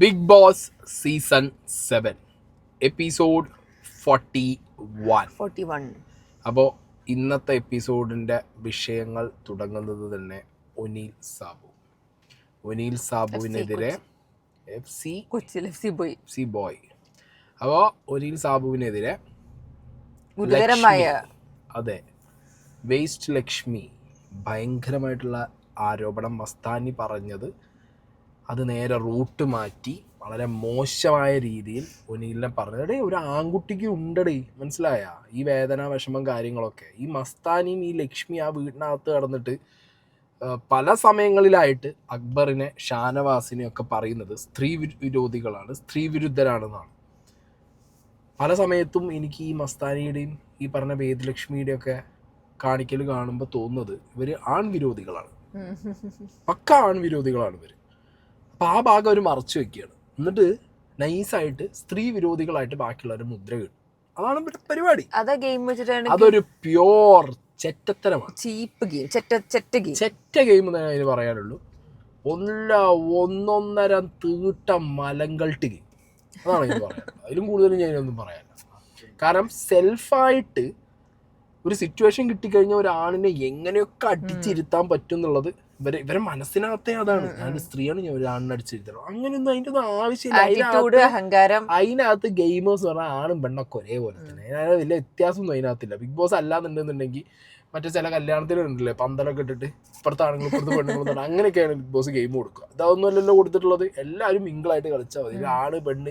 Big boss season 7 episode 41. അപ്പോൾ ഇന്നത്തെ എപ്പിസോഡിൻ്റെ വിഷയങ്ങൾ തുടങ്ങുന്നത് തന്നെ ഒനീൽ സാബുവിനെതിരെ FC ബോയ്. അപ്പോൾ ഒനീൽ സാബുവിനെതിരെ അതെ വേസ്റ്റ് ലക്ഷ്മി ഭയങ്കരമായിട്ടുള്ള ആരോപണം മസ്താനി പറഞ്ഞത് അത് നേരെ റൂട്ട് മാറ്റി വളരെ മോശമായ രീതിയിൽ ഒനീലിനെ പറഞ്ഞത്. ഒരു ആൺകുട്ടിക്ക് ഉണ്ടടേ, മനസ്സിലായ ഈ വേദന വിഷമം കാര്യങ്ങളൊക്കെ. ഈ മസ്താനിയും ഈ ലക്ഷ്മി ആ വീടിനകത്ത് കടന്നിട്ട് പല സമയങ്ങളിലായിട്ട് അക്ബറിനെ ഷാനവാസിനെ ഒക്കെ പറയുന്നത് സ്ത്രീ വിരോധികളാണ്, സ്ത്രീ വിരുദ്ധരാണെന്നാണ്. പല സമയത്തും എനിക്ക് ഈ മസ്താനിയുടെയും ഈ പറഞ്ഞ വേദലക്ഷ്മിയുടെയും ഒക്കെ കാണിക്കൽ കാണുമ്പോൾ തോന്നുന്നത് ഇവർ ആൺവിരോധികളാണ്, പക്ക ആൺവിരോധികളാണ് ഇവർ. അപ്പോൾ ആ ഭാഗം അവർ മറച്ചു വെക്കുകയാണ്. എന്നിട്ട് നൈസായിട്ട് സ്ത്രീ വിരോധികളായിട്ട് ബാക്കിയുള്ളവർ മുദ്ര കിട്ടും. അതാണ് ഇവരുടെ പരിപാടി. അതൊരു പ്യോർ ചെറ്റത്തരമാണ്, ചെറ്റ ഗെയിം എന്നേ അതിന് പറയാനുള്ളൂ. ഒന്നൊന്നര തീട്ട മലങ്കൾട്ട് ഗെയിം, അതാണ് എനിക്ക് പറയാനുള്ളത്. അതിലും കൂടുതലും ഞാനൊന്നും പറയാനില്ല. കാരണം സെൽഫായിട്ട് ഒരു സിറ്റുവേഷൻ കിട്ടിക്കഴിഞ്ഞാൽ ഒരാണിനെ എങ്ങനെയൊക്കെ അടിച്ചിരുത്താൻ പറ്റും എന്നുള്ളത് ഇവരെ മനസ്സിനകത്തെ അതാണ്. ഞാൻ സ്ത്രീയാണ്, ഞാൻ ഒരു ആണിനെ അടിച്ചിരുത്തണം, അങ്ങനെയൊന്നും അതിൻ്റെ ഒന്നും ആവശ്യമില്ല. അതിനകത്ത് ഗെയിമേഴ്സ് പറഞ്ഞാൽ ആണും പെണ്ണൊക്കെ ഒരേപോലെ തന്നെ, അതിനകത്ത് വലിയ വ്യത്യാസമൊന്നും അതിനകത്തില്ല. ബിഗ് ബോസ് അല്ലാന്നുണ്ടെന്നുണ്ടെങ്കിൽ മറ്റേ ചില കല്യാണത്തിലുണ്ടല്ലേ പന്തലൊക്കെ ഇട്ടിട്ട് ഇപ്പുറത്തെ ആണുങ്ങൾ ഇപ്പുറത്ത് പെണ്ണുങ്ങൾ അങ്ങനെയൊക്കെയാണ് ബിഗ് ബോസ് ഗെയിം കൊടുക്കുക. ഇതൊന്നും അല്ലല്ലോ കൊടുത്തിട്ടുള്ളത്. എല്ലാവരും മിങ്കിളായിട്ട് കളിച്ചാൽ മതി. ആണ് പെണ്ണ്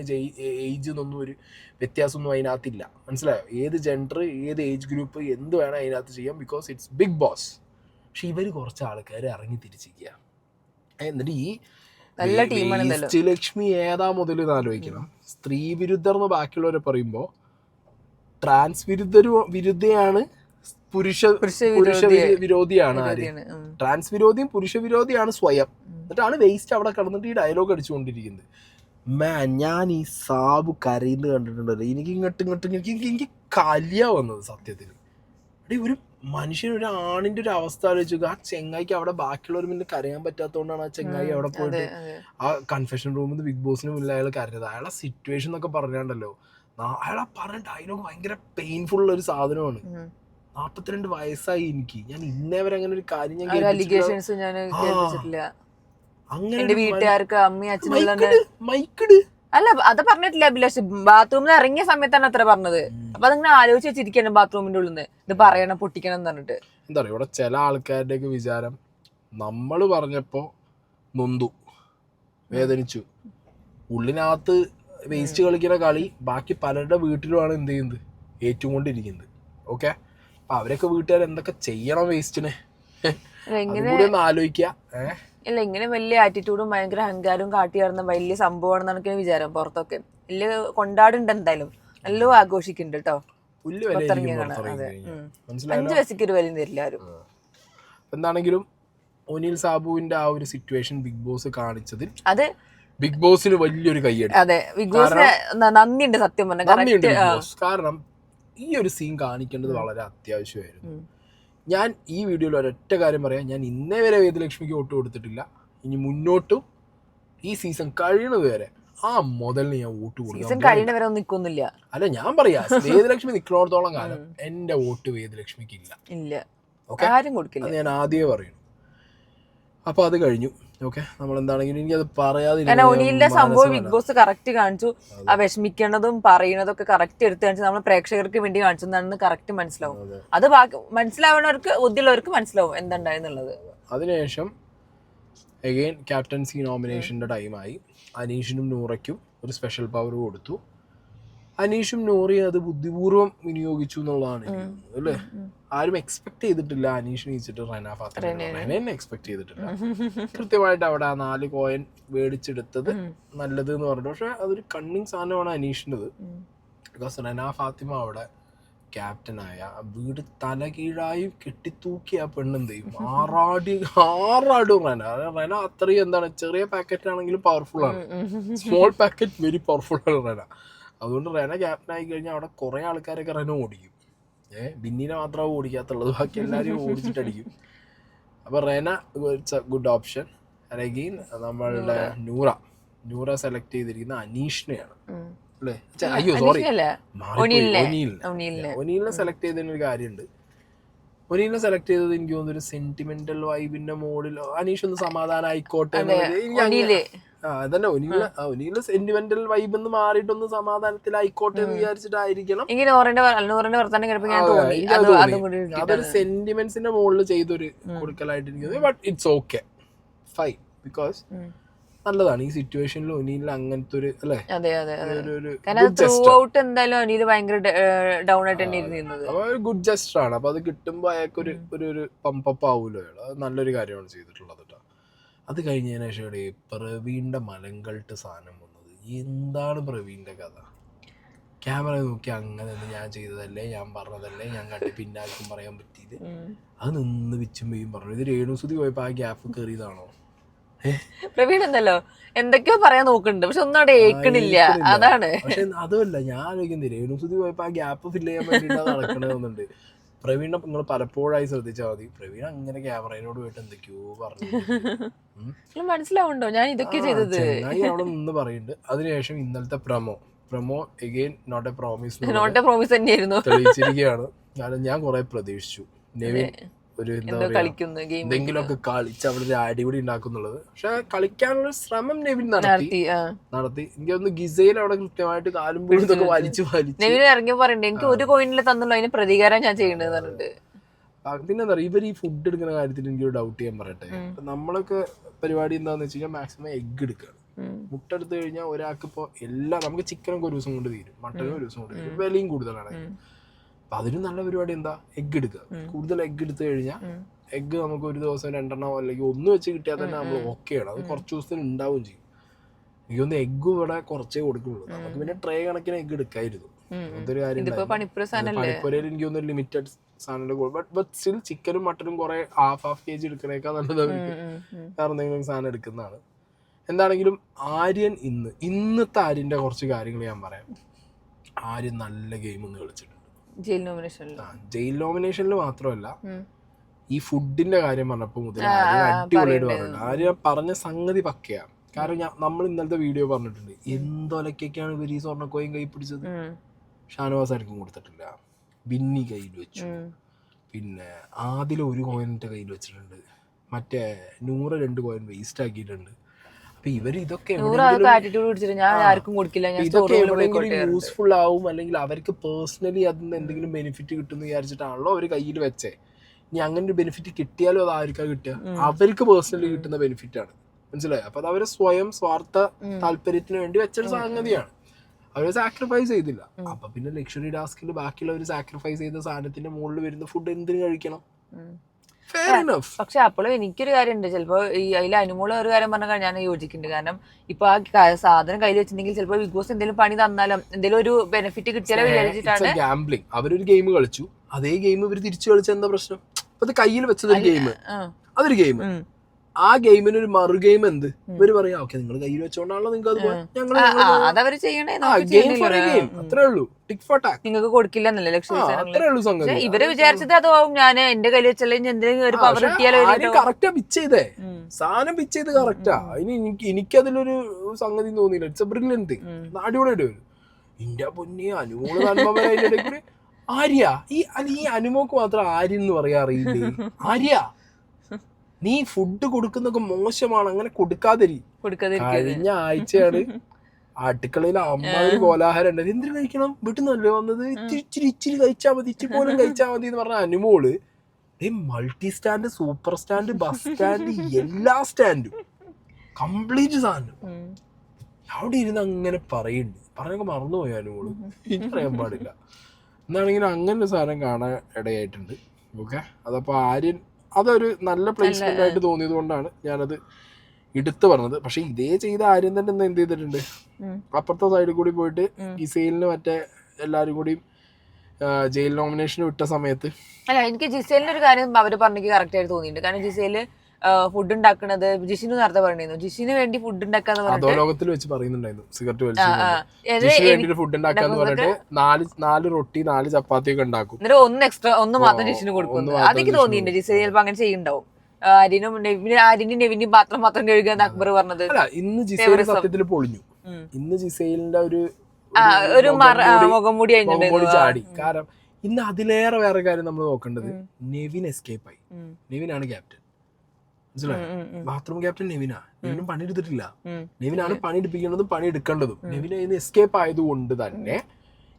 ഏജ് എന്നൊന്നും ഒരു വ്യത്യാസമൊന്നും അതിനകത്തില്ല, മനസ്സിലായോ? ഏത് ജെൻഡർ, ഏത് ഏജ് ഗ്രൂപ്പ്, എന്ത് വേണം അതിനകത്ത് ചെയ്യാം, ബിക്കോസ് ഇറ്റ്സ് ബിഗ് ബോസ്. പക്ഷെ ഇവർ കുറച്ച് ആൾക്കാർ ഇറങ്ങി തിരിച്ചിരിക്കുക. എന്നിട്ട് ഈ ലക്ഷ്മി ഏതാ മുതൽ ആലോചിക്കണം. സ്ത്രീ വിരുദ്ധർ എന്ന് ബാക്കിയുള്ളവരെ പറയുമ്പോൾ ട്രാൻസ് വിരുദ്ധയാണ്, പുരുഷ വിരോധിയാണ് ആര്? ട്രാൻസ് വിരോധിയും പുരുഷ വിരോധിയാണ് സ്വയം. എന്നിട്ടാണ് വേസ്റ്റ് അവിടെ കിടന്നിട്ട് ഈ ഡയലോഗ് അടിച്ചുകൊണ്ടിരിക്കുന്നത്. ഞാൻ ഈ സാബു കരയുന്നത് കണ്ടിട്ടുണ്ടല്ലോ, എനിക്ക് എനിക്ക് കലിയാ വന്നത് സത്യത്തിൽ. ഒരു മനുഷ്യൻ, ഒരു ആണിന്റെ ഒരു അവസ്ഥ ആലോചിച്ചു. ആ ചെങ്ങായിക്ക് അവിടെ ബാക്കിയുള്ളവർ മുന്നിൽ കരയാൻ പറ്റാത്തതുകൊണ്ടാണ് ആ ചെങ്ങായി അവിടെ പോയിട്ട് ആ കൺഫെഷൻ റൂമിൽ നിന്ന് ബിഗ് ബോസിന് മുന്നിൽ അയാൾ കരഞ്ഞത്. അയാളെ സിറ്റുവേഷൻ എന്നൊക്കെ പറഞ്ഞാണ്ടല്ലോ, അയാളെ പറഞ്ഞ ഡയലോഗ് ഭയങ്കര പെയിൻഫുൾ ഒരു സാധനമാണ്. 42 വയസ്സായി എനിക്ക്, ഞാൻ ഇന്നേ വരെ അങ്ങനെ ഒരു കാര്യം ഞാൻ മൈക്കിട് അല്ല അത് പറഞ്ഞിട്ടില്ല അഭിലാഷ്. ബാത്റൂമിൽ ഇറങ്ങിയ സമയത്താണ് അത്ര പറഞ്ഞത്. അപ്പൊ അതിങ്ങനെ ആലോചിച്ച് വെച്ചിരിക്കണം ബാത്റൂമിന്റെ ഉള്ളിൽ നിന്ന് ഇത് പറയണം, പൊട്ടിക്കണം എന്ന് പറഞ്ഞിട്ട്. എന്താ പറയുക, ഇവിടെ ചില ആൾക്കാരുടെയൊക്കെ വിചാരം നമ്മൾ പറഞ്ഞപ്പോ നൊന്തു, വേദനിച്ചു. ഉള്ളിനകത്ത് വേസ്റ്റ് കളിക്കുന്ന കളി ബാക്കി പലരുടെ വീട്ടിലുമാണ് എന്ത് ചെയ്യുന്നത്, ഏറ്റുകൊണ്ടിരിക്കുന്നത്. ഓക്കെ, അപ്പൊ അവരൊക്കെ വീട്ടുകാർ എന്തൊക്കെ ചെയ്യണം വേസ്റ്റിന് ഒന്ന് ആലോചിക്കുക. ഇല്ല, ഇങ്ങനെ വലിയ ആറ്റിറ്റ്യൂഡും ഭയങ്കര അഹങ്കാരവും കാട്ടി നടന്ന വലിയ സംഭവമാണെന്നാണ് എനിക്ക് വിചാരം. പുറത്തൊക്കെ വലിയ കൊണ്ടാടുണ്ട്, എന്തായാലും നല്ല ആഘോഷിക്കുന്നുണ്ട് കേട്ടോ. 5 വയസ്സൊക്കെ ഒരു വലിയ തരില്ല ആരും. എന്താണെങ്കിലും ഒനീൽ സാബുവിന്റെ ആ ഒരു സിറ്റുവേഷൻ ബിഗ് ബോസ് കാണിച്ചതിൽ അത് ബിഗ് ബോസിന് വലിയൊരു കയ്യടി. അതെ, ബിഗ് ബോസിന് നന്ദിയുണ്ട് സത്യം പറഞ്ഞാൽ. കാരണം ഈ ഒരു സീൻ കാണിക്കേണ്ടത് വളരെ അത്യാവശ്യമായിരുന്നു. ഞാൻ ഈ വീഡിയോയിൽ ഒരൊറ്റ കാര്യം പറയാം, ഞാൻ ഇന്നേ വരെ വേദലക്ഷ്മിക്ക് വോട്ട് കൊടുത്തിട്ടില്ല. ഇനി മുന്നോട്ടും ഈ സീസൺ കഴിയണത് വരെ ആ മുതലിന് ഞാൻ വോട്ട് കൊടുക്കും. അല്ല, ഞാൻ പറയാ വേദലക്ഷ്മി നിൽക്കുന്നിടത്തോളം കാലം എന്റെ വോട്ട് വേദലക്ഷ്മിക്ക് ഇല്ല. ഓക്കെ, ഞാൻ ആദ്യമേ പറയുന്നു. അപ്പൊ അത് കഴിഞ്ഞു. ഓക്കെ, നമ്മൾ എന്താണെങ്കിലും എനിക്ക് അത് പറയാതിരിക്കും. സംഭവം ബിഗ് ബോസ് കറക്റ്റ് കാണിച്ചു. ആ വിഷമിക്കണതും പറയുന്നതും ഒക്കെ കറക്റ്റ് എടുത്ത് കാണിച്ചു. നമ്മൾ പ്രേക്ഷകർക്ക് വേണ്ടി കാണിച്ചതാണെന്ന് കറക്റ്റ് മനസ്സിലാവും. അത് മനസ്സിലാവുന്നവർക്ക്, ബുദ്ധിയുള്ളവർക്ക് മനസ്സിലാവും എന്തുണ്ടായെന്നുള്ളത്. അതിനുശേഷം അഗെയിൻ ക്യാപ്റ്റൻസി നോമിനേഷന്റെ ടൈമായി. അനീഷിനും നൂറയ്ക്കും ഒരു സ്പെഷ്യൽ പവർ കൊടുത്തു. അനീഷും നൂറയും അത് ബുദ്ധിപൂർവ്വം വിനിയോഗിച്ചു എന്നുള്ളതാണ് അല്ലേ. ആരും എക്സ്പെക്ട് ചെയ്തിട്ടില്ല അനീഷിനെ വെച്ചിട്ട് റെന ഫാത്തിമ എക്സ്പെക്ട് ചെയ്തിട്ടില്ല. കൃത്യമായിട്ട് അവിടെ 4 കോയിൻ മേടിച്ചെടുത്തത് നല്ലത് എന്ന് പറഞ്ഞു. പക്ഷെ അതൊരു കണ്ണിങ് സാധനമാണ് അനീഷിൻ്റെത്. ബിക്കോസ് റെന ഫാത്തിമ അവിടെ ക്യാപ്റ്റനായ വീട് തലകീഴായി കെട്ടിത്തൂക്കി ആ പെണ്ണെന്ത് ചെയ്യും, ആറാടും റെന അത്രയും എന്താണ്, ചെറിയ പാക്കറ്റ് ആണെങ്കിലും പവർഫുൾ ആണ്. സ്മോൾ പാക്കറ്റ് വെരി പവർഫുൾ ആണ് റെന. അതുകൊണ്ട് റെന ക്യാപ്റ്റൻ ആയി കഴിഞ്ഞാൽ അവിടെ കുറെ ആൾക്കാരൊക്കെ റെന ഓടിക്കും. ബിന്നിനെ മാത്രമേ ഓടിക്കാത്തുള്ളത്, ബാക്കി എല്ലാവരും ഓടിച്ചിട്ടടിക്കും. അപ്പൊ Rena it's A good option. Again നമ്മളുടെ നൂറ സെലക്ട് ചെയ്തിരിക്കുന്ന അനീഷിനെയാണ് അല്ലേ? അയ്യോ സോറി, ഒനീലിനെ സെലക്ട് ചെയ്തതിന് ഒരു കാര്യമുണ്ട്. ഒനീലിനെ സെലക്ട് ചെയ്തത് എനിക്ക് തോന്നുന്നു ഒരു സെന്റിമെന്റൽ വൈബിന്റെ മോഡിൽ അനീഷ് ഒന്ന് സമാധാനം ആയിക്കോട്ടെ അതന്നെ. ഒനീലിന് സെന്റിമെന്റൽ വൈബ് എന്ന് മാറിയിട്ടൊന്ന് സമാധാനത്തിലായിക്കോട്ടെ എന്ന് വിചാരിച്ചിട്ടായിരിക്കണം. അതൊരു സെന്റിമെന്റ്സിന്റെ മുകളിൽ ചെയ്തൊരു കൊടുക്കലായിട്ട് എനിക്ക് തോന്നി. But it's okay, fine, because നല്ലതാണ് ഈ സിറ്റുവേഷനിൽ ഒനീലിൽ അങ്ങനത്തെ ഒരു അല്ലേ ഗുഡ് ജസ്റ്റർ ആണ്. അപ്പൊ അത് കിട്ടുമ്പോ അയാൾക്ക് ഒരു പമ്പപ്പ് ആവൂലോ, അത് നല്ലൊരു കാര്യമാണ് ചെയ്തിട്ടുള്ളത് കേട്ടോ. അത് കഴിഞ്ഞതിന് ശേഷം പ്രവീണിന്റെ മലങ്കൾട്ട് സാധനം വന്നത്. എന്താണ് പ്രവീണിന്റെ കഥ? ക്യാമറ നോക്കി അങ്ങനെ ഞാൻ ചെയ്തതല്ലേ, ഞാൻ പറഞ്ഞതല്ലേ, ഞാൻ കണ്ടി പിന്നാർക്കും പറയാൻ പറ്റിയത്, അത് നിന്ന് വിച്ചും പെയ്യും പറഞ്ഞു. ഇത് രേണുസുതി പോയപ്പോ ആ ഗ്യാപ്പ് കയറിയതാണോ? പ്രവീൺ എന്തല്ലോ എന്തൊക്കെയോ പറയാൻ നോക്കുന്നുണ്ട്, പക്ഷെ ഒന്നും അവിടെ ഏക്കണില്ല. അതാണ്. പക്ഷെ അതുമല്ല, ഞാൻ ആലോചിക്കുന്നത് രേണുസുതി പോയപ്പോ ആ ഗ്യാപ്പ് ഫില്ല് ചെയ്യാൻ വേണ്ടിട്ട് നടക്കണമെന്നുണ്ട്. പ്രവീണിനെ നിങ്ങൾ പലപ്പോഴായി ശ്രദ്ധിച്ചാൽ മതി, പ്രവീൺ അങ്ങനെ ക്യാമറയോട് പോയിട്ട് എന്തൊക്കെയോ പറഞ്ഞു മനസ്സിലാവുണ്ടോ ഞാൻ ഇതൊക്കെ ചെയ്തത് അവിടെ നിന്ന് പറയുന്നുണ്ട്. അതിനുശേഷം ഇന്നലത്തെ promo again not a promise തന്നെയായിരുന്നു തെളിയിച്ചിരിക്കുകയാണ്. കാരണം ഞാൻ കുറെ പ്രതീക്ഷിച്ചു നെവിൻ ഒരു എന്താ പറയാ എന്തെങ്കിലുമൊക്കെ കളിച്ച് അവിടെ ഒരു അടിപൊളി ഉണ്ടാക്കുന്നുള്ളത്. പക്ഷെ കളിക്കാനുള്ള ശ്രമം നെവിൻ നടത്തി. എനിക്ക് ഒന്ന് ഗിസയിൽ അവിടെ കൃത്യമായിട്ട് കാലും പൊഴുതൊക്കെ വലിച്ചു ഇറങ്ങി പറയണ്ടേ എനിക്ക് ഒരു കോയിനിൽ തന്നുള്ളൂ, അതിന് പ്രതികാരം ഞാൻ ചെയ്യേണ്ടത്. പിന്നെ എന്താ പറയുക, ഇവർ ഈ ഫുഡ് എടുക്കുന്ന കാര്യത്തിൽ എനിക്കൊരു ഡൗട്ട് ചെയ്യാൻ പറയട്ടെ. നമ്മളൊക്കെ പരിപാടി എന്താന്ന് വെച്ച് കഴിഞ്ഞാൽ മാക്സിമം എഗ് എടുക്കുകയാണ്. മുട്ട എടുത്തു കഴിഞ്ഞാൽ ഒരാൾക്ക് ഇപ്പോൾ എല്ലാം നമുക്ക് ചിക്കനൊക്കെ ഒരു ദിവസം കൊണ്ട് തീരും, മട്ടനും ഒരു ദിവസം കൊണ്ട് തീരും, വിലയും കൂടുതലാണ്. അപ്പൊ അതിനും നല്ല പരിപാടി എന്താ, എഗ് എടുക്കുക. കൂടുതൽ എഗ് എടുത്തു കഴിഞ്ഞാൽ എഗ് നമുക്ക് ഒരു ദിവസം 2 അല്ലെങ്കിൽ 1 വെച്ച് കിട്ടിയാൽ തന്നെ നമ്മൾ ഓക്കെയാണ്. അത് കുറച്ച് ദിവസത്തിന് ഉണ്ടാവുകയും ചെയ്യും. എനിക്കൊന്ന് എഗ്ഗും ഇവിടെ കുറച്ചേ കൊടുക്കുള്ളൂ. നമുക്ക് പിന്നെ ട്രേ കണക്കിന് എഗ് എടുക്കായിരുന്നു. അതൊരു കാര്യം പണിപ്പുരയിൽ എനിക്കൊന്ന് ലിമിറ്റഡ് സാധനം. ബട്ട് സ്റ്റിൽ ചിക്കനും മട്ടനും കുറെ ഹാഫ് kg എടുക്കണേക്കാൾ നല്ലത് അവർക്ക് വേറെ എന്തെങ്കിലും സാധനം എടുക്കുന്നതാണ്. എന്താണെങ്കിലും ആര്യൻ ഇന്നത്തെ ആര്യന്റെ കുറച്ച് കാര്യങ്ങൾ ഞാൻ പറയാം. ആര്യൻ നല്ല ഗെയിം ഒന്ന് കളിച്ചിട്ടുണ്ട് ജയിൽ നോമിനേഷനിൽ മാത്രമല്ല, ഈ ഫുഡിന്റെ കാര്യം പറഞ്ഞപ്പോ മുതൽ അടിപൊളിയായിട്ട് പറഞ്ഞിട്ടുണ്ട്. ആര്യ പറഞ്ഞ സംഗതി പക്കയാണ്. കാരണം നമ്മൾ ഇന്നലത്തെ വീഡിയോ പറഞ്ഞിട്ടുണ്ട്, എന്തൊലക്കൊക്കെയാണ് ഇവർ ഈ സ്വർണ്ണക്കോയും കൈ പിടിച്ചത്. ഷാനവാസ് ആർക്കും കൊടുത്തിട്ടില്ല, ബിന്നി കയ്യിൽ വെച്ചു, പിന്നെ ആദില 1 കോയിനിന്റെ കയ്യിൽ വെച്ചിട്ടുണ്ട്, മറ്റേ 2 കോയിൻ വേസ്റ്റ് ആക്കിയിട്ടുണ്ട്. അപ്പൊ ഇവര് ഇതൊക്കെ യൂസ്ഫുൾ ആവും, അല്ലെങ്കിൽ അവർക്ക് പേഴ്സണലി അതിന് എന്തെങ്കിലും ബെനിഫിറ്റ് കിട്ടും എന്ന് വിചാരിച്ചിട്ടാണല്ലോ അവര് കയ്യിൽ വെച്ചേ. ഇനി അങ്ങനെ ഒരു ബെനിഫിറ്റ് കിട്ടിയാലും അത് ആർക്കാ കിട്ടുക? അവർക്ക് പേഴ്സണലി കിട്ടുന്ന ബെനിഫിറ്റ് ആണ്, മനസ്സിലായോ? അപ്പൊ അത് അവര് സ്വയം സ്വാർത്ഥ താല്പര്യത്തിന് വേണ്ടി വെച്ചൊരു സംഗതിയാണ്. അവര് സാക്രിഫൈസ് ചെയ്തില്ല. അപ്പൊ പിന്നെ ലക്ഷറി ടാസ്കിൽ ബാക്കിയുള്ളവർ സാക്രിഫൈസ് ചെയ്ത സാധനത്തിന്റെ മുകളിൽ വരുന്ന ഫുഡ് എന്തിനു കഴിക്കണം? പക്ഷെ അപ്പോഴും എനിക്കൊരു കാര്യമുണ്ട്, ചിലപ്പോ ഈ അതിൽ അനുമോള് ഒരു കാര്യം പറഞ്ഞാൽ ഞാൻ യോജിക്കുന്നുണ്ട്. കാരണം ഇപ്പൊ ആ സാധനം കയ്യിൽ വെച്ചിട്ടുണ്ടെങ്കിൽ ചിലപ്പോ ബിഗ് ബോസ് എന്തെങ്കിലും പണി തന്നാലും എന്തെങ്കിലും ഒരു ബെനിഫിറ്റ് കിട്ടിയാലും വിചാരിച്ചിട്ടാണ്. ഗാംബ്ലിംഗ്. അവരൊരു ഗെയിം കളിച്ചു, അതേ ഗെയിം ഇവർ തിരിച്ചു കളിച്ച എന്താ പ്രശ്നം? അപ്പൊ കയ്യിൽ വെച്ചതൊരു ഗെയിം, അതൊരു ഗെയിം. ആ ഗെയിമിന് ഒരു മറു ഗെയിം എന്ത്? ഇവര് പറയാം, ഓക്കെ നിങ്ങൾ കയ്യിൽ വെച്ചോണ്ടാണല്ലോ നിങ്ങൾക്ക് അത് അത്രേ ഉള്ളൂ. ടിക് ഫോർ ടാക് നിങ്ങൾക്ക് കൊടുക്കില്ലെന്നല്ലേ ലക്ഷ്യം. അത്രേ ഉള്ളൂ സംഗതി. ഇവര് വിചാരിച്ചത് അതാവും, ഞാൻ എന്റെ കയ്യിൽ വെച്ചല്ലേ എന്തെങ്കിലും ഒരു പവർ കിട്ടിയാലോ. കറക്റ്റാ പിച്ച് ചെയ്തേ, സാധനം പിച്ച് ചെയ്ത് കറക്റ്റാ. എനിക്കതിലൊരു സംഗതി തോന്നിയില്ല. ഇറ്റ്സ് എ ബ്രില്യന്റ്, അടിപൊളിയായിട്ട് വരും. ഇന്ത്യ പൊന്നി അനുമോള് നന്മ ആര്യ. ഈ അനുമോക്ക് മാത്രം ആര്യ എന്ന് പറയാ അറിയില്ലേ? ആര്യ, നീ ഫുഡ് കൊടുക്കുന്നൊക്കെ മോശമാണ്, അങ്ങനെ കൊടുക്കാതിരി. കഴിഞ്ഞ ആഴ്ചയാണ് അടുക്കളയിൽ അമ്മാതിരി കോലാഹാരം ഉണ്ടായത്. എന്തിനു കഴിക്കണം? വീട്ടിൽ നിന്നല്ലേ വന്നത്, ഇച്ചിരി കഴിച്ചാൽ മതി, ഇച്ചിരി പോലും കഴിച്ചാൽ മതി എന്ന് പറഞ്ഞ Anumol multi stand, super stand, bus stand, എല്ലാ സ്റ്റാൻഡും കംപ്ലീറ്റ് സാധനം അവിടെ ഇരുന്ന് അങ്ങനെ പറയുന്നുണ്ട്. പറഞ്ഞൊക്കെ മറന്നുപോയി അനുമോള്, എനിക്കറിയാൻ പാടില്ല. എന്നാണെങ്കിലും അങ്ങനെ ഒരു സാധനം കാണാൻ ഇടയായിട്ടുണ്ട്. ഓക്കെ, അതപ്പോ ആര്യൻ അതൊരു നല്ല പ്ലേസ്മെന്റ് ആയിട്ട് തോന്നിയത് കൊണ്ടാണ് ഞാനത് എടുത്തു പറഞ്ഞത്. പക്ഷെ ഇതേ ചെയ്ത ആര്യം തന്നെ എന്ത് ചെയ്തിട്ടുണ്ട്, അപ്പുറത്തെ സൈഡിൽ കൂടി പോയിട്ട് ഗിസൈലിന് മറ്റേ എല്ലാരും കൂടി ജയിൽ നോമിനേഷൻ വിട്ട സമയത്ത് അല്ല, എനിക്ക് ജിസേലിന്റെ ഒരു കാര്യം അവര് പറഞ്ഞെങ്കിൽ കറക്റ്റ് ആയിട്ട് തോന്നിയിട്ടുണ്ട്. കാരണം ജിസേല് ഫുഡ് ഉണ്ടാക്കുന്നത് ജിഷിന് നേരത്തെ പറഞ്ഞിരുന്നു, ജിഷിന് വേണ്ടി ഫുഡ് ഉണ്ടാക്കാന്ന് പറഞ്ഞിട്ട് അധോലോകത്തിൽ വെച്ച് പറയുന്നുണ്ടായിരുന്നു. സിഗരറ്റ് വലിച്ചു ഫുഡ് ഉണ്ടാക്കാന്ന് പറഞ്ഞിട്ട് 4 റൊട്ടി 4 ചപ്പാത്തി ഒക്കെ ഉണ്ടാക്കും. എന്നിട്ട് 1 എക്സ്ട്രാ 1 മാത്രം ജിഷിന് കൊടുക്കുന്നു. അതൊക്കെ തോന്നിയിട്ടുണ്ട് ജിസേൽ ചിലപ്പോ അങ്ങനെ ചെയ്യുന്നുണ്ടാവും. ആര്യനും നെവിനും പാത്രം കഴുകാന്ന് അക്ബർ പറഞ്ഞത്. അല്ല, ഇന്ന് ജിസേൽ സത്യത്തിൽ പൊളിഞ്ഞു. ഇന്ന് ജിസേലിന്റെ ഒരു മുഖംമൂടി ചാടി. കാരണം ഇന്ന് അതിലേറെ വേറെ കാര്യം നമ്മൾ നോക്കേണ്ടത്, നെവിൻ എസ്കേപ്പ് ആയി. നെവിനാണ് ക്യാപ്റ്റൻ, മനസ്സിലായോ? ബാത്റൂം ക്യാപ്റ്റൻ നെവിനും പണിയെടുത്തിട്ടില്ല. നെവിനാണ് പണിയെടുപ്പിക്കേണ്ടതും പണിയെടുക്കേണ്ടതും. നെവിൻ ഇന്ന് എസ്കേപ്പ് ആയതുകൊണ്ട് തന്നെ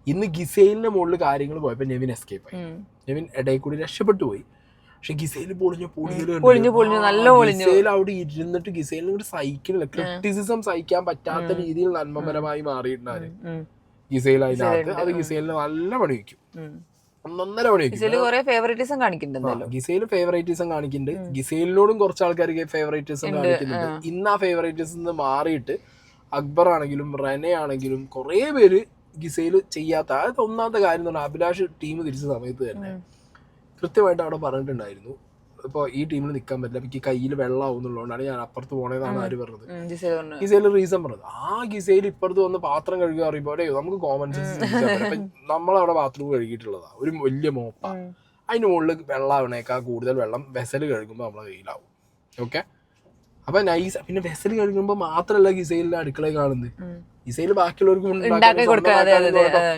ഇന്ന് ഗിസൈലിന്റെ മുകളിൽ കാര്യങ്ങൾ പോയപ്പോ നെവിൻ എസ്കേപ്പ് ആയി. നെവിൻ ഇടയിൽ കൂടി രക്ഷപ്പെട്ടു പോയി. പക്ഷെ ഗിസൈൽ ഗിസൈൽ അവിടെ ഇരുന്നിട്ട് ഗിസൈലിന് സഹിക്കണില്ല. ക്രിറ്റിസിസം സഹിക്കാൻ പറ്റാത്ത രീതിയിൽ നന്മപരമായി മാറിയിട്ടുണ്ടായിരുന്നു ഗിസൈൽ അതിനകത്ത്. അത് ഗിസൈലിന് നല്ല പണി വയ്ക്കും, 1.5 പണി വയ്ക്കും. ഗിസൈൽ ഫേവറേറ്റിസം കാണിക്കുന്നുണ്ട്. ഗിസൈലിനോടും കുറച്ച് ആൾക്കാർ ഫേവറേറ്റിസം കാണിക്കുന്നുണ്ട്. ഇന്ന് ആ ഫേവറേറ്റിസം മാറിയിട്ട് അക്ബർ ആണെങ്കിലും റെനെ ആണെങ്കിലും കുറെ പേര് ഗിസൈൽ ചെയ്യാത്ത. അതായത് ഒന്നാമത്തെ കാര്യം എന്ന് പറഞ്ഞാൽ അഭിലാഷ് ടീം തിരിച്ച സമയത്ത് തന്നെ കൃത്യമായിട്ട് അവിടെ പറഞ്ഞിട്ടുണ്ടായിരുന്നു, ഇപ്പോൾ ഈ ടീമിൽ നിൽക്കാൻ പറ്റില്ല, എനിക്ക് കയ്യിൽ വെള്ളമാവും എന്നുള്ളതുകൊണ്ടാണ് ഞാൻ അപ്പുറത്ത് പോണേന്നാണ് ആര് പറഞ്ഞത്. ഗിസൈൽ റീസൺ പറഞ്ഞത്. ആ ഗിസൈൽ ഇപ്പുറത്ത് വന്ന് പാത്രം കഴുകുക പറയുമ്പോൾ നമുക്ക് കോമൺ സെൻസ് നമ്മളവിടെ ബാത്റൂം കഴുകിയിട്ടുള്ളതാ, ഒരു വലിയ മോപ്പ, അതിന് മുകളിൽ വെള്ളമാവണേക്കാൾ കൂടുതൽ വെള്ളം വെസൽ കഴുകുമ്പോൾ നമ്മളെ കയ്യിലാവും. ഓക്കെ, അപ്പൊ നൈസ്. പിന്നെ വെസൽ കഴുകുമ്പോൾ മാത്രമല്ല ഗിസൈലിന്റെ അടുക്കളയിൽ കാണുന്നത്, ഗിസൈൽ ബാക്കിയുള്ളവർക്ക്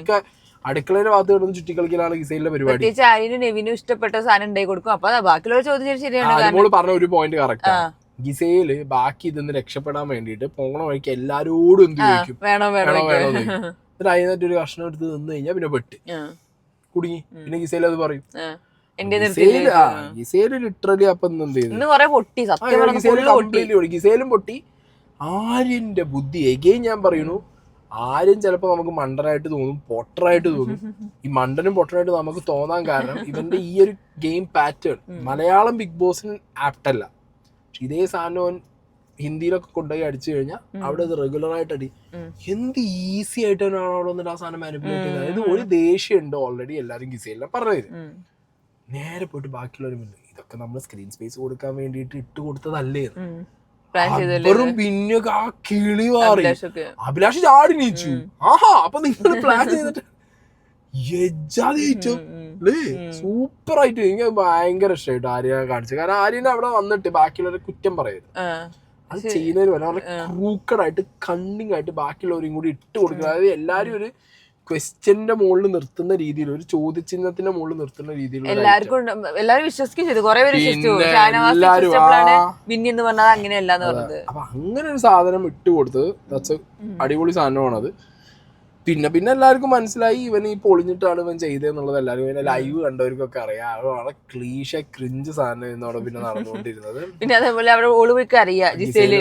ഒക്കെ അടുക്കളയുടെ ഭാഗത്ത് കിടന്ന് ചുറ്റിക്കളിക്കലാണ് ഗിസൈലിന്റെ പരിപാടി. നെവിനും ഇഷ്ടപ്പെട്ട സാധനം ഉണ്ടായി കൊടുക്കും. അപ്പൊ ബാക്കിയുള്ളവർ ചോദിച്ചാൽ ശരിയാണ്. അനുമോള് പറഞ്ഞ ഒരു പോയിന്റ് കറക്റ്റ്. ഗിസൈല് ബാക്കി ഇതിന്ന് രക്ഷപ്പെടാൻ വേണ്ടിട്ട് പോണ വഴിക്ക് എല്ലാരോടും എന്ത് ചോദിക്കും, വേണോ എന്നിട്ട് അതിനകത്ത് ഒരു കഷ്ണം എടുത്ത് നിന്ന് കഴിഞ്ഞാൽ പിന്നെ പെട്ട് കുടുങ്ങി. പിന്നെ ഗിസൈൽ അത് പറയും. ഗിസൈല് ലിറ്ററലി അപ്പൊ എന്ത് ചെയ്തു, ഗിസൈലും പൊട്ടി. ആര്യന്റെ ബുദ്ധി എഗെയിൻ ഞാൻ പറയുന്നു, ആര്യൻ ചിലപ്പോ നമുക്ക് മണ്ടനായിട്ട് തോന്നും, പൊട്ടറായിട്ട് തോന്നും. ഈ മണ്ടനും പൊട്ടനായിട്ട് നമുക്ക് തോന്നാൻ കാരണം ഇവന്റെ ഈ ഒരു ഗെയിം പാറ്റേൺ മലയാളം ബിഗ് ബോസിന് ആപ്റ്റല്ല. പക്ഷെ ഇതേ സാധനം ഹിന്ദിയിലൊക്കെ കൊണ്ടുപോയി അടിച്ചു കഴിഞ്ഞാൽ അവിടെ അത് റെഗുലർ ആയിട്ട് അടി. എന്ത് ഈസി ആയിട്ടാണ് അവിടെ വന്നിട്ട് ആ സാധനം മാനിപ്പുലേറ്റ് ചെയ്യുന്നത്. അതായത് ഒരു ദേഷ്യമുണ്ട് ഓൾറെഡി എല്ലാരും ഗിസൈലിനെ പറഞ്ഞത്, നേരെ പോയിട്ട് ബാക്കിയുള്ളവർ ഇതൊക്കെ നമ്മൾ സ്ക്രീൻ സ്പേസ് കൊടുക്കാൻ വേണ്ടിയിട്ട് ഇട്ട് കൊടുത്തതല്ലേ. വെറും പിന്നെ ആ കിളി മാറി അഭിലാഷ് ചാടി നീച്ചു. ആഹാ, അപ്പൊ നിങ്ങൾ പ്ലാൻ ചെയ്തിട്ട് സൂപ്പർ ആയിട്ട് എനിക്ക് ഭയങ്കര ഇഷ്ടമായിട്ട് ആര്യനെ കാണിച്ചു. കാരണം ആര്യനെ അവിടെ വന്നിട്ട് ബാക്കിയുള്ളവരെ കുറ്റം പറയരുത്, അത് ചെയ്യുന്നതിന് പോലെ വളരെ ക്രൂക്കഡായിട്ട് കണ്ണിങ് ആയിട്ട് ബാക്കിയുള്ളവരെയും കൂടി ഇട്ട് കൊടുക്കുക. അതായത് എല്ലാരും ഒരു ക്വസ്റ്റ്യന്റെ മുകളിൽ നിർത്തുന്ന രീതിയിൽ, ഒരു ചോദ്യചിഹ്നത്തിന്റെ മുകളിൽ നിർത്തുന്ന രീതിയിൽ എല്ലാരും വിശ്വസിക്കും ചെയ്തു. അപ്പൊ അങ്ങനെ ഒരു സാധനം ഇട്ട് കൊടുത്തത് അടിപൊളി സാധനമാണത്. പിന്നെ എല്ലാവർക്കും മനസ്സിലായി ഇവൻ ഈ പൊളിഞ്ഞിട്ടാണ് ഇവൻ ചെയ്തതെന്നുള്ളത്. എല്ലാവരും ഇവനെ ലൈവ് കണ്ടവർക്കൊക്കെ അറിയാം. വളരെ ക്ലീഷ ക്രിഞ്ച് സാധനം എന്നോട് പിന്നെ നടന്നുകൊണ്ടിരുന്നത്. പിന്നെ അതേപോലെ അവിടെ ഓള് പോയി അറിയാം ജിസേല്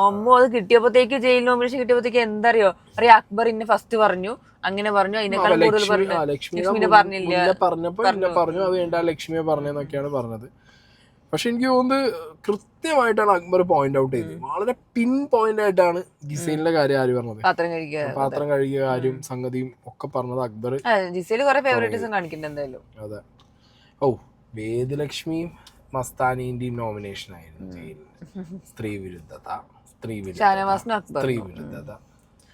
അമ്മോ അത് കിട്ടിയപ്പോഴത്തേക്ക് ജയിൽ നോമിനേഷൻ കിട്ടിയപ്പോഴത്തേക്ക് എന്തറിയോ അറിയാം, അക്ബർ ഇന്നെ ഫസ്റ്റ് പറഞ്ഞു, അങ്ങനെ പറഞ്ഞു, അതിനേക്കാൾ കൂടുതൽ പറഞ്ഞു, ലക്ഷ്മിനെ പറഞ്ഞില്ല പറഞ്ഞപ്പോ പറഞ്ഞു അത് വേണ്ട ലക്ഷ്മിയെ പറഞ്ഞെന്നൊക്കെയാണ് പറഞ്ഞത്. പക്ഷെ എനിക്ക് തോന്നുന്നത് കൃത്യമായിട്ടാണ് അക്ബർ പോയിന്റ് ഔട്ട് ചെയ്തത്. വളരെ പിൻ പോയിന്റ് ആയിട്ടാണ് ഗിസൈലിന്റെ കാര്യം ആര് പറഞ്ഞത്, പാത്രം കഴുകിയ കാര്യം സംഗതിയും ഒക്കെ പറഞ്ഞത് അക്ബർ. അതെ. ഓ, വേദലക്ഷ്മിയും മസ്താനിന്റെയും നോമിനേഷൻ ആയിരുന്നു ജയിലിൽ. സ്ത്രീ വിരുദ്ധത.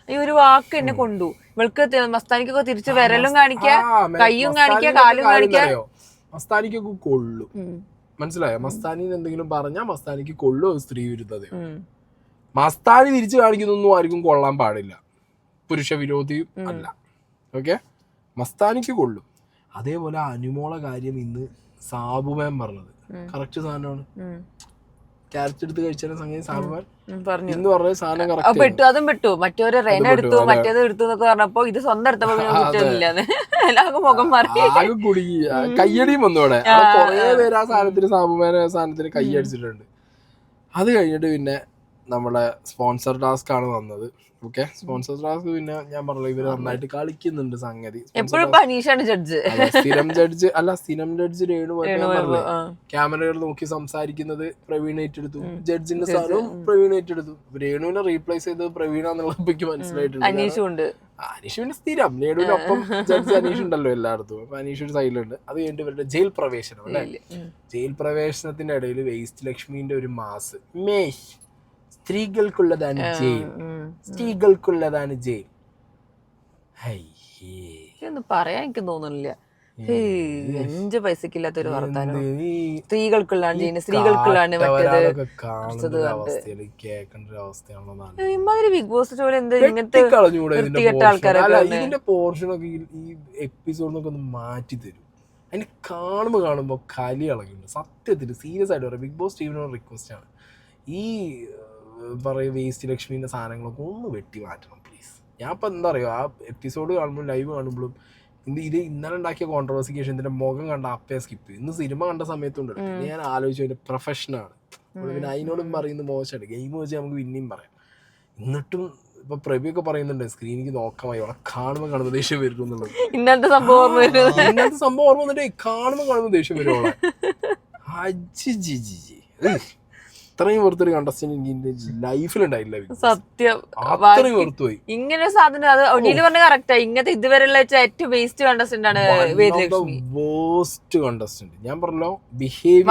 ഈ ഒരു വാക്ക് എന്നെ കൊണ്ടു. ഇവൾക്ക് മസ്താനിക്കൊക്കെ തിരിച്ച് വിരലും കാണിക്കാ, കയ്യും കാണിക്കാ, കാലും കാണിക്കാ. മസ്താനിക്കൊക്കെ കൊള്ളും, മനസ്സിലായോ? മസ്താനിന്ന് എന്തെങ്കിലും പറഞ്ഞാൽ മസ്താനിക്ക് കൊള്ളും, അത് സ്ത്രീ വിരുദ്ധതയോ. മസ്താനി തിരിച്ചു കാണിക്കുന്നൊന്നും ആർക്കും കൊള്ളാൻ പാടില്ല, പുരുഷ വിരോധിയും അല്ല. ഓക്കെ, മസ്താനിക്ക് കൊള്ളും. അതേപോലെ അനുമോള കാര്യം ഇന്ന് സാബുമാൻ പറഞ്ഞത് കറക്റ്റ് സാധനമാണ്. ക്യാരറ്റ് എടുത്ത് കഴിച്ചാലും സംഗതി സാബുമാൻ എന്ന് പറഞ്ഞ സാധനം പെട്ടു. അതും പെട്ടു. മറ്റൊരു റെന എടുത്തു, മറ്റേത് എടുത്തു എന്നൊക്കെ പറഞ്ഞപ്പോ ഇത് സ്വന്തം എടുത്തപ്പോ എല്ലാവർക്കും മുഖം മാറി, ആകെ കുടുങ്ങി. കയ്യടിയും വന്നോടെ കൊറേ പേര് ആ സാധനത്തിന് സാബുമാനെ സാധനത്തിന് കയ്യടിച്ചിട്ടുണ്ട്. അത് കഴിഞ്ഞിട്ട് പിന്നെ നമ്മുടെ സ്പോൺസർ ടാസ്ക് ആണ് വന്നത്. ഓക്കെ, സ്പോൺസർ ടാസ്ക് പിന്നെ ഞാൻ പറഞ്ഞല്ലോ ഇവര് നന്നായിട്ട് കളിക്കുന്നുണ്ട് സംഗതി. സ്ഥിരം ജഡ്ജ് അല്ല, സ്ഥിരം ജഡ്ജ് രേണു പറഞ്ഞില്ലേ ക്യാമറകൾ നോക്കി സംസാരിക്കുന്നത് പ്രവീൺ ഏറ്റെടുത്തു, ജഡ്ജിന്റെ സ്ഥാനവും പ്രവീൺ ഏറ്റെടുത്തു. രേണുവിനെ റീപ്ലേസ് ചെയ്തത് പ്രവീണ എന്നുള്ളത് എനിക്ക് മനസ്സിലായിട്ടുണ്ട്. അനീഷ് പിന്നെ സ്ഥിരം രേണുവിനൊപ്പം ജഡ്ജ് അനീഷ് ഉണ്ടല്ലോ എല്ലായിടത്തും. അപ്പൊ അനീഷ് ഒരു സൈഡിലുണ്ട്. അത് കഴിഞ്ഞിട്ട് ഇവരുടെ ജയിൽ പ്രവേശനം അല്ലെ, ജയിൽ പ്രവേശനത്തിന്റെ ഇടയിൽ വേസ്റ്റ് ലക്ഷ്മിന്റെ ഒരു മാസ് സ്ത്രീകൾക്കുള്ളതാണ് ജയിൽ, സ്ത്രീകൾക്കുള്ളതാണ് ജയിൽ. ഒന്നും പറയാൻ എനിക്ക് തോന്നുന്നില്ല. 5 പൈസക്കില്ലാത്തൊരു വർത്താനം. ഈ സ്ത്രീകൾക്കുള്ളതാണ് ചെയ്യുന്നത്, സ്ത്രീകൾക്കുള്ളതാണ് മറ്റേത്. കാട്ടവരാളൊക്കെ കാണുന്ന ഒരു അവസ്ഥയിൽ കേൾക്കേണ്ട ഒരു അവസ്ഥയാണല്ലോ. ഇമാതിരി ബിഗ് ബോസ് പോലെ എന്താ ഇങ്ങനത്തെ കളഞ്ഞൂടെ വൃത്തികെട്ട ആൾക്കാരൊക്കെ ഇതിന്റെ പോർഷനൊക്കെ ഈ എപ്പിസോഡിനൊക്കെ ഒന്ന് മാറ്റി തരും. അതിന് കാണുമ്പോൾ കലി ഇളകുന്നുണ്ട് സത്യത്തിൽ. സീരിയസ് ആയിട്ട് പറയാം, ബിഗ് ബോസ് ടീമിനോട് റിക്വസ്റ്റ് ആണ്, ഈ പറയുക വേസ്റ്റ് ലക്ഷ്മിന്റെ സാധനങ്ങളൊക്കെ ഒന്ന് വെട്ടി മാറ്റണം പ്ലീസ്. ഞാൻ ഇപ്പം എന്താ പറയുക, ആ എപ്പിസോഡ് കാണുമ്പോഴും ലൈവ് കാണുമ്പോഴും ഇത് ഇന്നലെ ഉണ്ടാക്കിയ കോൺട്രവേഴ്സിക്ക് ശേഷം ഇതിന്റെ മുഖം കണ്ട അപ്പയെ സ്കിപ്പ് ചെയ്യും. ഇന്ന് സിനിമ കണ്ട സമയത്തുണ്ട് ഞാൻ ആലോചിച്ചു അതിന്റെ പ്രൊഫഷനാണ്. പിന്നെ അതിനോടും പറയുന്നത് മോശമാണ്, ഗെയിം വെച്ച് നമുക്ക് പിന്നെയും പറയാം. എന്നിട്ടും ഇപ്പൊ പ്രഭിയൊക്കെ പറയുന്നുണ്ട് സ്ക്രീനിക്ക് നോക്കാമായി അവളെ കാണുമ്പോൾ ദേഷ്യം വരും എന്നുള്ളത്. ഇന്നത്തെ സംഭവം ഓർമ്മ വന്നിട്ട് കാണുമ്പോൾ ദേഷ്യം വരും അവളെ. ഇത്രയും വെറുത്തൊരു കണ്ടസ്റ്റന്റ് ലൈഫിലുണ്ടായില്ല. സത്യം, അത്രയും വെറുത്തുപോയി. ഇങ്ങനെ സാധനം അത് ഒന്നില് പറഞ്ഞ കറക്റ്റാ. ഇങ്ങനത്തെ ഇതുവരെയുള്ള ഏറ്റവും വേസ്റ്റ് കണ്ടസ്റ്റന്റ് ആണ് വേദലക്ഷ്മി. വേസ്റ്റ് കണ്ടസ്റ്റന്റ് ഞാൻ പറഞ്ഞല്ലോ, ബിഹേവിയർ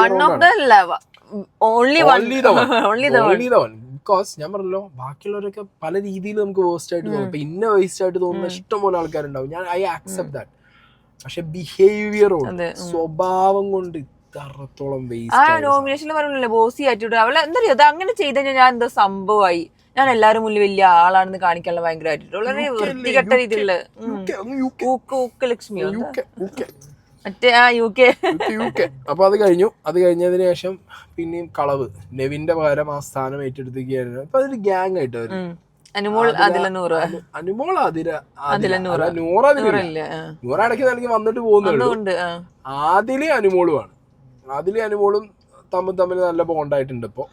ബിക്കോസ് ഞാൻ പറഞ്ഞല്ലോ ബാക്കിയുള്ളവരൊക്കെ പല രീതിയിൽ നമുക്ക് വേസ്റ്റ് ആയിട്ട് തോന്നും. ഇപ്പൊ ഇന്ന വേസ്റ്റ് ആയിട്ട് തോന്നുന്ന ഇഷ്ടംപോലെ ആൾക്കാരുണ്ടാവും, ഞാൻ ഐ ആക്സെപ്റ്റ് ദാറ്റ്. പക്ഷെ ബിഹേവിയർ കൊണ്ട്, സ്വഭാവം കൊണ്ട് ഇത്രത്തോളം നോമിനേഷനിൽ പറഞ്ഞില്ലേ ബോസി ആറ്റിട്യൂഡ്, അവളെ എന്താ പറയുക, അത് അങ്ങനെ ചെയ്ത് കഴിഞ്ഞാൽ ഞാൻ എന്തോ സംഭവമായി, ഞാൻ എല്ലാവരും മുന്നിൽ വലിയ ആളാണെന്ന് കാണിക്കാനുള്ള ഭയങ്കര ആറ്റിട്യൂഡ്, വളരെ വൃത്തികെട്ട രീതിയിലുള്ള ലക്ഷ്മി മറ്റേ UK. അപ്പൊ അത് കഴിഞ്ഞു. അത് കഴിഞ്ഞതിന് ശേഷം പിന്നെയും കളവ്, നെവിന്റെ പകരം ആ സ്ഥാനം ഏറ്റെടുത്തിരിക്കുകയായിരുന്നു. അപ്പൊ അതൊരു ഗ്യാങ് ആയിട്ട് വരും. അനുമോൾ നൂറ ഇടയ്ക്ക് നൽകി വന്നിട്ട് പോകുന്നുണ്ട്. ആദിലും അനുമോളും തമ്മിൽ നല്ല ബോണ്ടായിട്ടുണ്ട് ഇപ്പൊ.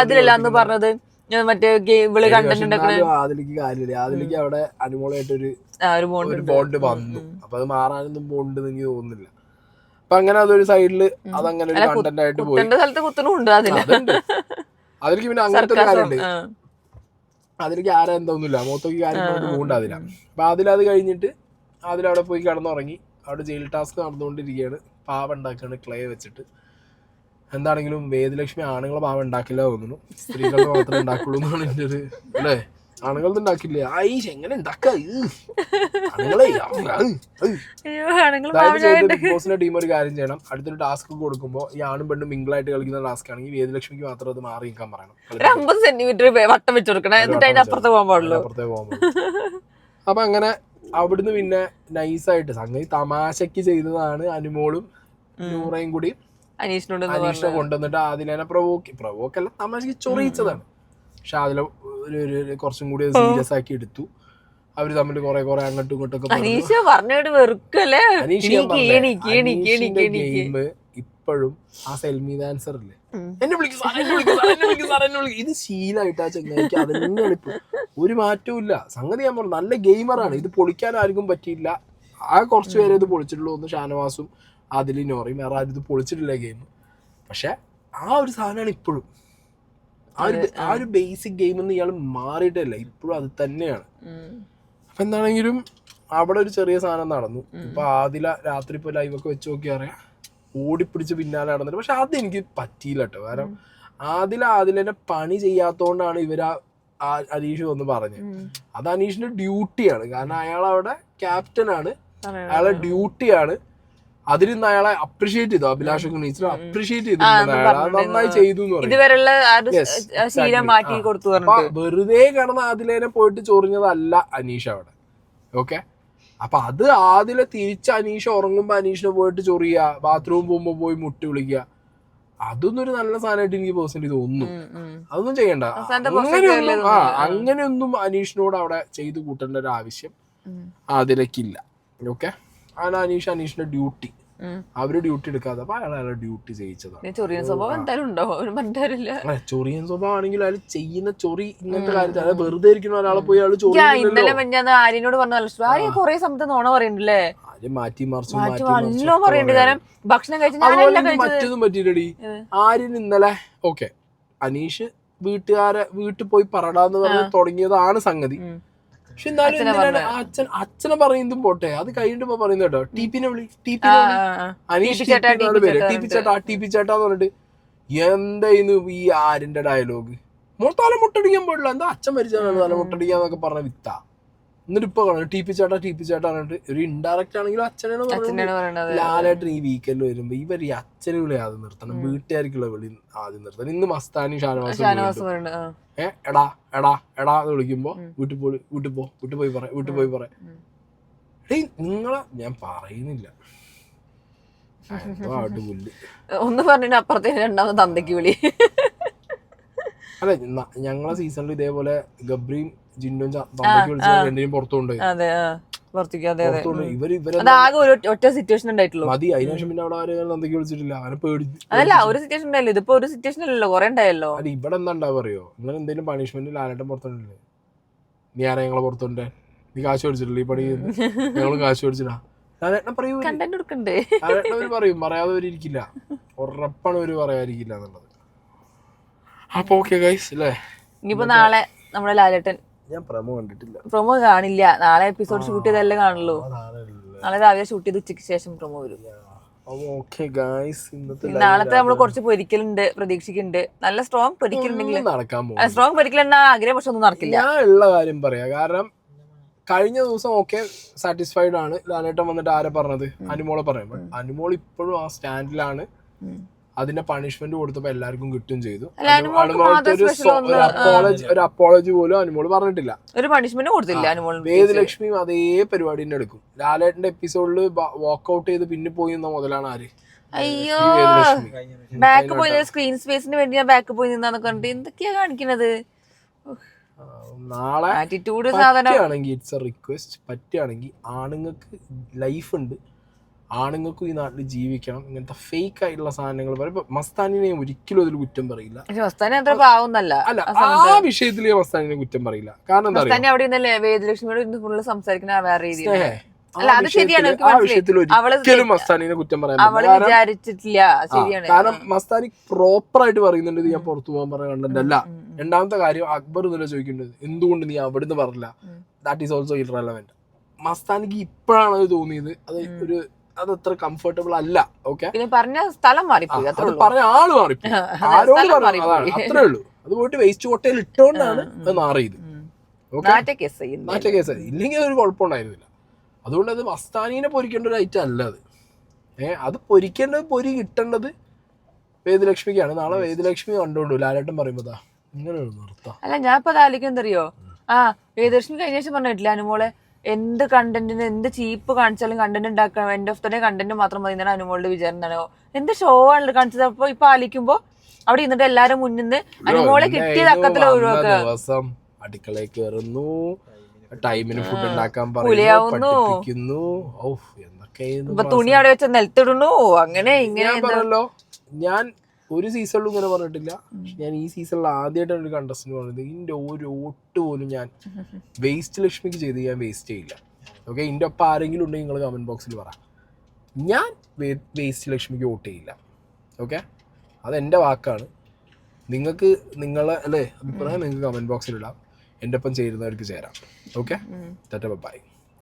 അതിലെല്ലാന്ന് പറഞ്ഞത് മറ്റേ ആദിലേക്ക് കാര്യമില്ല, ആദിലേക്ക് അവിടെ അനുമോളായിട്ടൊരു ബോണ്ട് വന്നു. അപ്പൊ അത് മാറാനൊന്നും ബോണ്ട് എനിക്ക് തോന്നുന്നില്ല. അപ്പൊ അങ്ങനെ അതൊരു സൈഡില് അതങ്ങനെ ഒരു കണ്ടന്റ് ആയിട്ട് പോയി. അതിലേക്ക് പിന്നെ അങ്ങനത്തെ ഒരു കാര്യമുണ്ട്, അതിലേക്ക് ആരാ എന്താന്നില്ല, മൊത്തം കാര്യം പോകണ്ടാതില്ല. അപ്പൊ അതിലത് കഴിഞ്ഞിട്ട് അതിലവിടെ പോയി കിടന്നുറങ്ങി. അവിടെ ജയിൽ ടാസ്ക് നടന്നുകൊണ്ടിരിക്കുകയാണ്. പാവ ഉണ്ടാക്കുകയാണ് ക്ലേ വെച്ചിട്ട്. എന്താണെങ്കിലും വേദലക്ഷ്മി ആണുങ്ങളെ പാവം ഉണ്ടാക്കില്ല തോന്നുന്നു, സ്ത്രീകളുടെ മാത്രമേ ഉണ്ടാക്കുള്ളൂ എന്നാണ് എൻ്റെ ഒരു അല്ലേ. ആണുങ്ങളത് ഉണ്ടാക്കില്ല, എങ്ങനെ ഉണ്ടാക്കുക ബിഗ് ബോസിന്റെ ടീം ഒരു കാര്യം ചെയ്യണം, അടുത്തൊരു ടാസ്ക് കൊടുക്കുമ്പോൾ ഈ ആണും പെണ്ണും മിംഗിളായിട്ട് കളിക്കുന്ന ടാസ്ക് ആണെങ്കിൽ വേദലക്ഷ്മിക്ക് മാത്രം അത് മാറി നിൽക്കാൻ പറയണം. 50 സെന്റിമീറ്റർ വട്ടം വെച്ച് കൊടുക്കണം, അപ്പുറത്തെ പോകാൻ പാടുള്ളൂ. അപ്പൊ അങ്ങനെ അവിടുന്ന് പിന്നെ നൈസായിട്ട് സംഗതി തമാശക്ക് ചെയ്തതാണ് അനുമോളും നൂറയും കൂടി അനീഷിനെ കൊണ്ടുവന്നിട്ട് അതിനെ പ്രവോക്കല്ല തമാശക്ക് ചൊറിയിച്ചതാണ്. പക്ഷെ അതിലെ ഒരു കുറച്ചും കൂടി സീരിയസ് ആക്കി എടുത്തു. അവര് തമ്മിൽ കുറെ അങ്ങോട്ടും ഇങ്ങോട്ടൊക്കെ ഗെയിം ഇപ്പോഴും ആ സെൽമീദ് ആൻസർ ഇല്ലേ, എന്നെ വിളിക്കും ഇത് ശീലമായിട്ട് ആ ചെങ്ങായിക്ക് അതന്നെയാണ് ഇപ്പൊ. ഒരു മാറ്റവും ഇല്ല. സംഗതി ഞാൻ പറഞ്ഞു നല്ല ഗെയിമറാണ്, ഇത് പൊളിക്കാൻ ആർക്കും പറ്റിയില്ല. ആ കുറച്ച് പേരെ ഇത് പൊളിച്ചിട്ടുള്ളൂ, ഒന്ന് ഷാനവാസും അതിലും നോറയും, വേറെ ആരും ഇത് പൊളിച്ചിട്ടില്ല ഗെയിം. പക്ഷെ ആ ഒരു സാധനമാണ് ഇപ്പോഴും, ആ ഒരു ബേസിക് ഗെയിം ഒന്നും ഇയാൾ മാറിയിട്ടല്ല, ഇപ്പോഴും അത് തന്നെയാണ്. അപ്പൊ എന്താണെങ്കിലും അവിടെ ഒരു ചെറിയ സാധനം നടന്നു. ഇപ്പൊ ആദില രാത്രി ഇപ്പൊ ലൈവൊക്കെ വെച്ച് നോക്കി അറിയാം, ഓടിപ്പിടിച്ച് പിന്നാലെ നടന്നിട്ട്. പക്ഷെ അതെനിക്ക് പറ്റിയില്ല കേട്ടോ. കാരണം ആദിലെ പണി ചെയ്യാത്തോണ്ടാണ് ഇവര് അനീഷ് വന്ന് പറഞ്ഞത്. അത് അനീഷിന്റെ ഡ്യൂട്ടിയാണ്, കാരണം അയാൾ അവിടെ ക്യാപ്റ്റനാണ്, അയാളെ ഡ്യൂട്ടിയാണ്. അതിൽ നിന്ന് അയാളെ അപ്രീഷിയേറ്റ് ചെയ്തു, അഭിലാഷ് അപ്രീഷിയേറ്റ് ചെയ്തു, നന്നായി ചെയ്തു എന്ന് പറഞ്ഞു. വെറുതെ കിടന്ന് ആദിലേനെ പോയിട്ട് ചൊറിഞ്ഞതല്ല അനീഷ് അവിടെ. ഓക്കെ, അപ്പൊ അത് ആദിലെ തിരിച്ച് അനീഷ് ഉറങ്ങുമ്പോ അനീഷിനെ പോയിട്ട് ചൊറിയുക, ബാത്റൂം പോകുമ്പോ പോയി മുട്ടി വിളിക്കുക, അതൊന്നും ഒരു നല്ല സാധനമായിട്ട് എനിക്ക് പേഴ്സണലി തോന്നുന്നു. അതൊന്നും ചെയ്യണ്ട, അങ്ങനെയൊന്നും അനീഷിനോട് അവിടെ ചെയ്തു കൂട്ടേണ്ട ഒരു ആവശ്യം ആദിലേക്കില്ല. ഓക്കെ, ആണ് അനീഷിന്റെ ഡ്യൂട്ടി, അവര് ഡ്യൂട്ടി എടുക്കാതെ അപ്പൊ അയാളെ ഡ്യൂട്ടി ചെയ്യിച്ചതാണ്. ചൊറിയൻ സ്വഭാവം ചൊറിയൻ സ്വഭാവം ആണെങ്കിൽ അയാൾ ചെയ്യുന്ന ചൊറി ഇങ്ങനത്തെ കാര്യത്തിൽ വെറുതെ ഇരിക്കുന്ന ഒരാളെ പോയി അയാൾ ആര്യനോട് പറഞ്ഞു കൊറേ സമയത്ത് നോണ പറയുന്നുണ്ടല്ലേ, മാറ്റി മറിച്ചു ഭക്ഷണം കഴിച്ചു മറ്റൊന്നും പറ്റിയില്ലടി. ആര്യൻ ഇന്നലെ ഓക്കെ അനീഷ് വീട്ടിൽ പോയി പറടാന്ന് പറഞ്ഞ് തുടങ്ങിയതാണ് സംഗതി. പക്ഷെ എന്നാലും അച്ഛനെ പറയുന്നതും പോട്ടെ, അത് കഴിഞ്ഞിട്ട് പറയുന്നത് കേട്ടോ, ടിപിനെ വിളി, അനീഷ് ടിപി ചേട്ടാന്ന് പറഞ്ഞിട്ട് എന്തായിരുന്നു ഈ ആരിന്റെ ഡയലോഗ്. തല മുട്ടടിക്കാൻ പാടില്ല, എന്താ അച്ഛൻ മരിച്ചാണ് തല മുട്ടടിക്കാന്നൊക്കെ പറഞ്ഞ വിത്താ. എന്നിട്ട് ഇപ്പൊ ടി പി ചേട്ടാ പറഞ്ഞിട്ട് ഒരു ഇൻഡയറക്റ്റ് ആണെങ്കിലും അച്ഛനാണ് പറയണത്. ലാലേട്ടൻ ഈ വീക്കെൻഡിൽ വരുമ്പോ ഇവർ ഈ അച്ഛനെ വിളി ആദ്യം നിർത്തണം, വീട്ടുകാർക്കുള്ള വിളി ആദ്യം നിർത്തണം. ഇന്ന് മസ്താനി ഷാനവാസും എടാ എടാ എടാ എന്ന് വിളിക്കുമ്പോ വീട്ടിൽ പോയി പറ ഏയ് നിങ്ങളെ ഞാൻ പറയുന്നില്ല ഒന്ന് പറഞ്ഞ അപ്പുറത്തേക്ക് രണ്ടാമത് തന്തയ്ക്ക് വിളി. അല്ലെ ഞങ്ങളെ സീസണിൽ ഇതേപോലെ ഗബ്രിയും ജിന്നും തന്തയ്ക്ക് വിളിച്ച രണ്ടിനും പുറത്തുകൊണ്ട് ഒറ്റ സിറ്റുവേഷൻ ഉണ്ടായിട്ടുള്ളൂ. മതി. അതിനുശേഷം പിന്നെ അവിടെ ആരും തന്തയ്ക്ക് വിളിച്ചിട്ടില്ല, അങ്ങനെ പേടിച്ചു. അതല്ല ഒരു സിറ്റുവേഷൻ ഉണ്ടായല്ലോ, ഇതിപ്പോ ഒരു സിറ്റുവേഷൻ അല്ലല്ലോ, കുറെ ഉണ്ടായല്ലോ. അല്ല ഇവിടെ എന്താ ഉണ്ടാവുക അറിയോ, നിങ്ങൾ എന്തെങ്കിലും പണിഷ്മെന്റ് ലാലേട്ടൻ പുറത്തുണ്ടല്ലേ, നീ ആരാ ഞങ്ങളെ പുറത്തുണ്ടേ, നീ കാശ് മേടിച്ചിട്ടില്ല ഈ പണി ഞങ്ങളും കാശ് മേടിച്ചിട്ടാ ലാലേട്ടൻ പറയൂ. ലാലേട്ടൻ പറയും, പറയാതെ ഇരിക്കില്ല, ഉറപ്പാണ് ഒരു പറയാതിരിക്കില്ല എന്നുള്ളത്. അപ്പൊ ഓക്കെ ഗൈസ് അല്ലേ. ഇനിയിപ്പോ നാളെ നമ്മുടെ ലാലേട്ടൻ, ഞാൻ പ്രൊമോ കണ്ടിട്ടില്ല, പ്രൊമോ കാണില്ല, നാളെ എപ്പിസോഡ് ഷൂട്ട് ചെയ്തല്ലേ കാണുള്ളൂ. നാളെ രാവിലെ ഷൂട്ട് ചെയ്ത് ഉച്ചയ്ക്ക് ശേഷം പ്രൊമോ വരും. നാളത്തെ നമ്മള് കുറച്ച് പൊരിക്കലുണ്ട്, പ്രതീക്ഷിക്കുന്നുണ്ട്. നല്ല സ്ട്രോങ് പൊരിക്കലുണ്ടെങ്കിൽ സ്ട്രോങ് പൊരിക്കലുണ്ട് ആഗ്രഹം, പക്ഷെ ഒന്നും നടക്കില്ല. ഞാൻ ഉള്ള കാര്യം പറയാം, കാരണം കഴിഞ്ഞ ദിവസം ഓക്കെ സാറ്റിസ്ഫൈഡ് ആണ്. ലാലേട്ടൻ വന്നിട്ട് ആരെ പറഞ്ഞത്, അനുമോളെ പറയും. അനുമോൾ ഇപ്പോഴും ആ സ്റ്റാൻഡിലാണ്. അതിന്റെ പണിഷ്മെന്റ് കൊടുത്തപ്പോ എല്ലാവർക്കും കിട്ടും ചെയ്തു. ഒരു അപ്പോളജി പോലും അനുമോള് പറഞ്ഞിട്ടില്ല, ഒരു പണിഷ്മെന്റ് കൊടുത്തില്ല. വേദലക്ഷ്മിയും അതേ പരിപാടിന്റെ എടുക്കും. ലാലേട്ടന്റെ എപ്പിസോഡില് വാക്കൗട്ട് ചെയ്ത് പിന്നെ പോയി നിന്ന മുതലാണ് ആര്, അയ്യോ ബാക്ക് പോയി സ്ക്രീൻ സ്പേസിന് വേണ്ടി ഞാൻ ബാക്ക് പോയി നിന്നാന്ന് പറഞ്ഞിട്ട് എന്തൊക്കെയാ കാണിക്കുന്നത്. നാളെ പറ്റുകയാണെങ്കിൽ ഇറ്റ്സ് എ റിക്വസ്റ്റ്, പറ്റുകയാണെങ്കിൽ ആണുങ്ങൾക്ക് ലൈഫ് ഉണ്ട്, ആണുങ്ങൾക്കും ഈ നാട്ടിൽ ജീവിക്കണം. ഇങ്ങനത്തെ ഫേക്ക് ആയിട്ടുള്ള സാധനങ്ങൾ പറയും. മസ്താനിനെ ഒരിക്കലും അതിൽ കുറ്റം പറയില്ല. അല്ല ആ വിഷയത്തിൽ മസ്താനിനെ കുറ്റം പറയില്ല. കാരണം എന്താ വേദലക്ഷ്മിയോട് സംസാരിക്കുന്ന വേറെ രീതിയിൽ ഒരിക്കലും മസ്താനിനെ കുറ്റം പറയാൻ വിചാരിച്ചിട്ടില്ല. കാരണം മസ്താനി പ്രോപ്പർ ആയിട്ട് പറയുന്നുണ്ട്, ഞാൻ പുറത്തു പോകാൻ പറയാൻ കണ്ടല്ല. രണ്ടാമത്തെ കാര്യം, അക്ബർ ഇന്നലെ ചോദിക്കേണ്ടത് എന്തുകൊണ്ട് നീ അവിടുന്ന് പറഞ്ഞില്ല, ദാറ്റ് ഈസ് ഓൾസോ ഇറലവന്റ്. മസ്താനിക്ക് ഇപ്പോഴാണ് അത് തോന്നിയത്, അത് അത്ര കംഫർട്ടബിൾ അല്ല. ഓക്കെ, പറഞ്ഞ സ്ഥലം മാറിപ്പോയി, പറഞ്ഞ ആള് മാറിപ്പോയി, ആരോട് പറഞ്ഞു അതാണ്, അത്രേ ഉള്ളൂ. അത് പോയിട്ട് വേസ്റ്റ് കൊട്ടയിൽ ഇട്ടോണ്ടാണ് അത് മാറിയത്. നാറ്റ കേസ് ഇല്ലെങ്കിൽ ഒരു കുഴപ്പമുണ്ടായിരുന്നില്ല. അതുകൊണ്ട് അത് മസ്താനീനെ പൊരിക്കേണ്ട ഒരു ഐറ്റം അല്ല അത്. അത് പൊരിക്കേണ്ടത്, പൊരി കിട്ടേണ്ടത് വേദലക്ഷ്മിക്കാണ്. നാളെ വേദലക്ഷ്മി കണ്ടോണ്ടു ലാലേട്ടൻ പറയുമ്പോതാ ഇങ്ങനെ നിർത്താം. അല്ല ഞാൻ ഇപ്പൊ ആലോചിക്കുന്നറിയോ, വേദലക്ഷ്മി കഴിഞ്ഞ ശേഷം പറഞ്ഞിട്ടില്ല അനുമോളെ എന്ത് കണ്ടന്റിന് എന്ത് ചീപ്പ് കാണിച്ചാലും കണ്ടന്റ് ഉണ്ടാക്കണം, end of the day content മാത്രം മതി എന്നാണ് അനുമോളുടെ വിചാരം. എന്താണോ എന്ത് ഷോ ആണ് കാണിച്ചത്. അപ്പൊ ഇപ്പൊ ആലോചിക്കുമ്പോ അവിടെ ഇരുന്നിട്ട് എല്ലാരും മുന്നിൽ നിന്ന് അനുമോളെ കിട്ടിയ തക്കത്തില് ദിവസം അടുക്കളയിൽ കയറുന്നു, ടൈമിന് ഫുഡ് ഉണ്ടാക്കാൻ പറയുന്നു, തുണി അവിടെ വെച്ച് നിലത്തിടുന്നു, അങ്ങനെ ഇങ്ങനെ പറഞ്ഞല്ലോ. ഞാൻ ഒരു സീസണിലും ഇങ്ങനെ പറഞ്ഞിട്ടില്ല. ഞാൻ ഈ സീസണിൽ ആദ്യമായിട്ടാണ് ഒരു കണ്ടസ്റ്റന്റ് പറഞ്ഞത്, ഇതിന്റെ ഒരു വോട്ട് പോലും ഞാൻ വേസ്റ്റ് ലക്ഷ്മിക്ക് ചെയ്ത് ഞാൻ വേസ്റ്റ് ചെയ്യില്ല. ഓക്കെ, ഇതിന്റെ ഒപ്പം ആരെങ്കിലും ഉണ്ടെങ്കിൽ നിങ്ങൾ കമന്റ് ബോക്സിൽ പറ, ഞാൻ വേസ്റ്റ് ലക്ഷ്മിക്ക് വോട്ട് ചെയ്യില്ല. ഓക്കെ, അതെന്റെ വാക്കാണ്. നിങ്ങൾക്ക് നിങ്ങളെ അല്ലേ അഭിപ്രായം നിങ്ങൾക്ക് കമന്റ് ബോക്സിൽ ഇടാം, എൻ്റെ ഒപ്പം ചേരുന്നവർക്ക് ചേരാം. Okay, by.